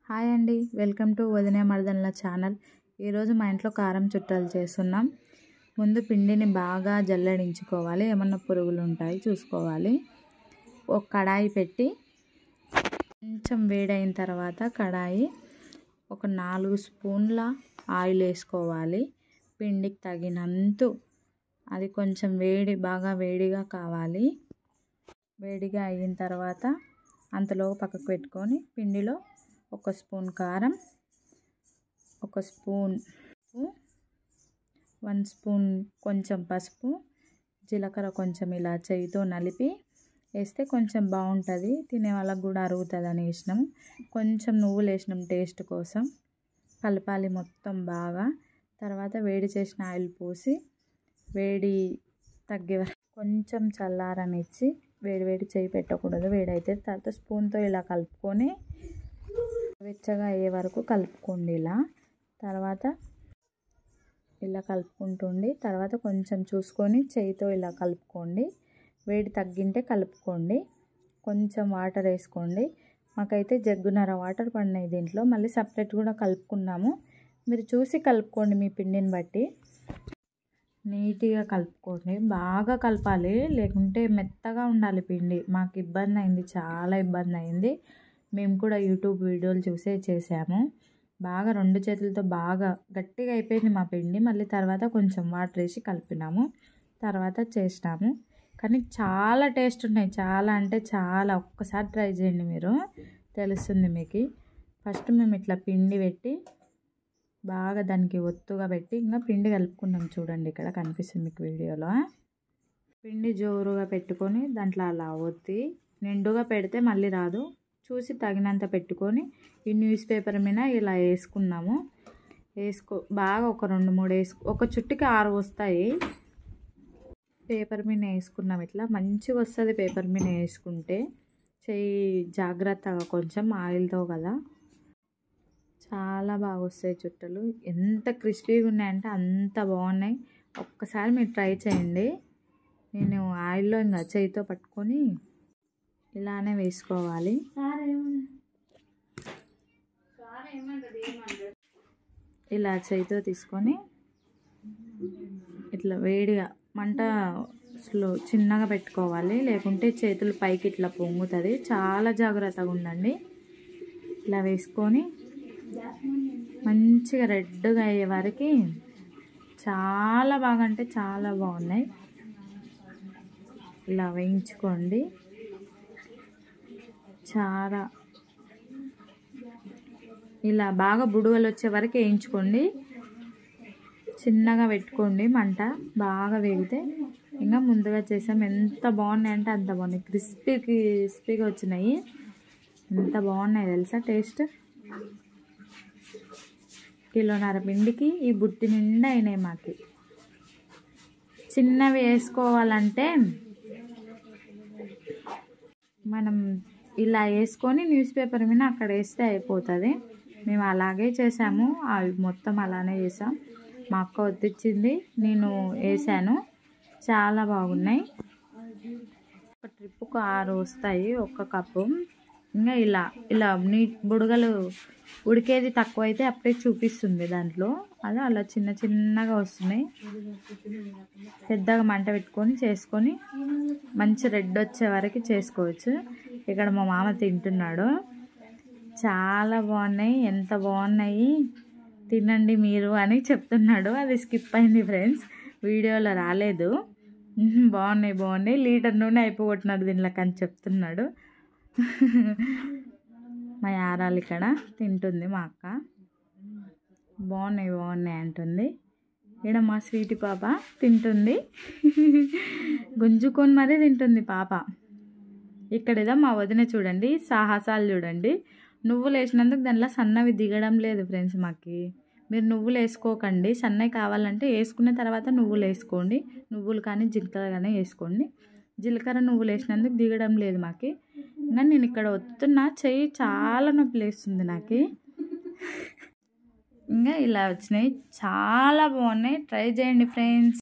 Hi అండి, welcome to వదినే మరదన్ల channel. ఈరోజు మా ఇంట్లో కారం చుట్టాలు చేస్తున్నాం. ముందు పిండిని బాగా జల్లడించుకోవాలి, ఏమన్నా పురుగులు ఉంటాయి చూసుకోవాలి. ఒక కడాయి పెట్టి కొంచెం వేడైన తర్వాత కడాయి ఒక 4 స్పూన్ల ఆయిల్ వేసుకోవాలి. పిండికి తగినంత అది కొంచెం బాగా వేడిగా కావాలి. వేడిగా అయిన తర్వాత అంతలో పక్కకు పెట్టుకొని పిండిలో 1 స్పూన్ కారం, 1 స్పూన్ 1 స్పూన్ కొంచెం పసుపు, జీలకర్ర కొంచెం ఇలా చేయితో నలిపి వేస్తే కొంచెం బాగుంటుంది, తినే వాళ్ళకు కూడా అరుగుతుంది అని వేసినాం. కొంచెం నువ్వులు వేసినాం టేస్ట్ కోసం. కలపాలి మొత్తం బాగా. తర్వాత వేడి చేసిన ఆయిల్ పోసి వేడి తగ్గే కొంచెం చల్లారనిచ్చి, వేడి చేయి పెట్టకూడదు, వేడైతే తర్వాత స్పూన్తో ఇలా కలుపుకొని వెచ్చగా అయ్యే వరకు కలుపుకోండి. తర్వాత ఇలా కలుపుకుంటుండి. తర్వాత కొంచెం చూసుకొని చేయితో ఇలా కలుపుకోండి. వేడి తగ్గింటే కలుపుకోండి. కొంచెం వాటర్ వేసుకోండి. మాకైతే జగ్గున్నర వాటర్ పడినాయి దీంట్లో. మళ్ళీ సపరేట్ కూడా కలుపుకున్నాము. మీరు చూసి కలుపుకోండి, మీ పిండిని బట్టి నీట్గా కలుపుకోండి. బాగా కలపాలి, లేకుంటే మెత్తగా ఉండాలి పిండి. మాకు ఇబ్బంది అయింది, చాలా ఇబ్బంది అయింది. మేము కూడా యూట్యూబ్ వీడియోలు చూసే చేసాము. బాగా 2 చేతులతో బాగా గట్టిగా అయిపోయింది మా పిండి. మళ్ళీ తర్వాత కొంచెం వాటర్ వేసి కలిపినాము, తర్వాత చేసినాము. కానీ చాలా టేస్ట్ ఉన్నాయి, చాలా అంటే చాలా. ఒక్కసారి ట్రై చేయండి, మీరు తెలుస్తుంది మీకు. ఫస్ట్ మేము ఇట్లా పిండి పెట్టి బాగా దానికి ఒత్తుగా పెట్టి ఇంకా పిండి కలుపుకున్నాం. చూడండి, ఇక్కడ కనిపిస్తుంది మీకు వీడియోలో. పిండి జోరుగా పెట్టుకొని దాంట్లో అలా ఒత్తి నిండుగా పెడితే మళ్ళీ రాదు, చూసి తగినంత పెట్టుకొని ఈ న్యూస్ పేపర్ మీద ఇలా వేసుకున్నాము. బాగా ఒక 2-3 ఒక చుట్టుకి 6 వస్తాయి. పేపర్ మీద వేసుకున్నాం. ఇట్లా మంచిగా వస్తుంది పేపర్ మీద వేసుకుంటే. చెయ్యి జాగ్రత్తగా, కొంచెం ఆయిల్తో కదా, చాలా బాగా వస్తాయి చుట్టలు. ఎంత క్రిస్పీగా ఉన్నాయంటే అంత బాగున్నాయి. ఒక్కసారి మీరు ట్రై చేయండి. నేను ఆయిల్లో ఇంకా చేయితో పట్టుకొని ఇలానే వేసుకోవాలి. ఇలా చేయితో తీసుకొని ఇట్లా వేడిగా మంట చిన్నగా పెట్టుకోవాలి, లేకుంటే చేతులు పైకి ఇట్లా పొంగుతుంది. చాలా జాగ్రత్తగా ఉండండి. ఇలా వేసుకొని మంచిగా రెడ్గా అయ్యే వరకు చాలా బాగా అంటే చాలా బాగున్నాయి. ఇలా వేయించుకోండి. చాలా ఇలా బాగా బుడగలు వచ్చే వరకు వేయించుకోండి. చిన్నగా పెట్టుకోండి మంట. బాగా వేగితే ఇంకా ముందుగా చేసాం. ఎంత బాగున్నాయి అంటే అంత బాగున్నాయి. క్రిస్పీగా వచ్చినాయి. ఎంత బాగున్నాయి తెలుసా టేస్ట్. 1.5 కిలో పిండికి ఈ బుట్టి నిండా అయినాయి మాకు. చిన్నవి వేసుకోవాలంటే మనం ఇలా వేసుకొని న్యూస్ పేపర్ మీద అక్కడ వేస్తే అయిపోతుంది. మేము అలాగే చేసాము. అవి మొత్తం అలానే చేసాం. మా అక్క వద్దిచ్చింది, నేను వేసాను. చాలా బాగున్నాయి. ఒక ట్రిప్పుకు 6 వస్తాయి, 1 కప్పు. ఇంకా ఇలా బుడగలు ఉడికేది తక్కువ అయితే అప్పుడే చూపిస్తుంది దాంట్లో. అలా చిన్నగా వస్తున్నాయి. పెద్దగా మంట పెట్టుకొని చేసుకొని మంచి రెడ్ వచ్చే వరకు చేసుకోవచ్చు. ఇక్కడ మా మామ తింటున్నాడు. చాలా బాగున్నాయి, ఎంత బాగున్నాయి, తినండి మీరు అని చెప్తున్నాడు. అది స్కిప్ అయింది ఫ్రెండ్స్, వీడియోలో రాలేదు. బాగున్నాయి, లీటర్ నూనె అయిపోగొట్టినాడు దీనిలోకి అని చెప్తున్నాడు. మా యారాలు ఇక్కడ తింటుంది, మా అక్క. బాగున్నాయి అంటుంది. ఇక్కడ మా స్వీటి పాప తింటుంది. గుంజుకొని మరీ తింటుంది పాప. ఇక్కడేదో మా వదిన చూడండి, సాహసాలు చూడండి. నువ్వులు వేసినందుకు దాంట్లో సన్నవి దిగడం లేదు ఫ్రెండ్స్. మాకు మీరు నువ్వులు వేసుకోకండి. సన్నవి కావాలంటే వేసుకున్న తర్వాత నువ్వులు వేసుకోండి. నువ్వులు కానీ జీలకర్ర కానీ వేసుకోండి. జీలకర్ర నువ్వులు వేసినందుకు దిగడం లేదు మాకు. ఇంకా నేను ఇక్కడ ఒత్తున్నా, చెయ్యి చాలా నొప్పి లేస్తుంది నాకు. ఇంకా ఇలా వచ్చినాయి, చాలా బాగున్నాయి. ట్రై చేయండి ఫ్రెండ్స్.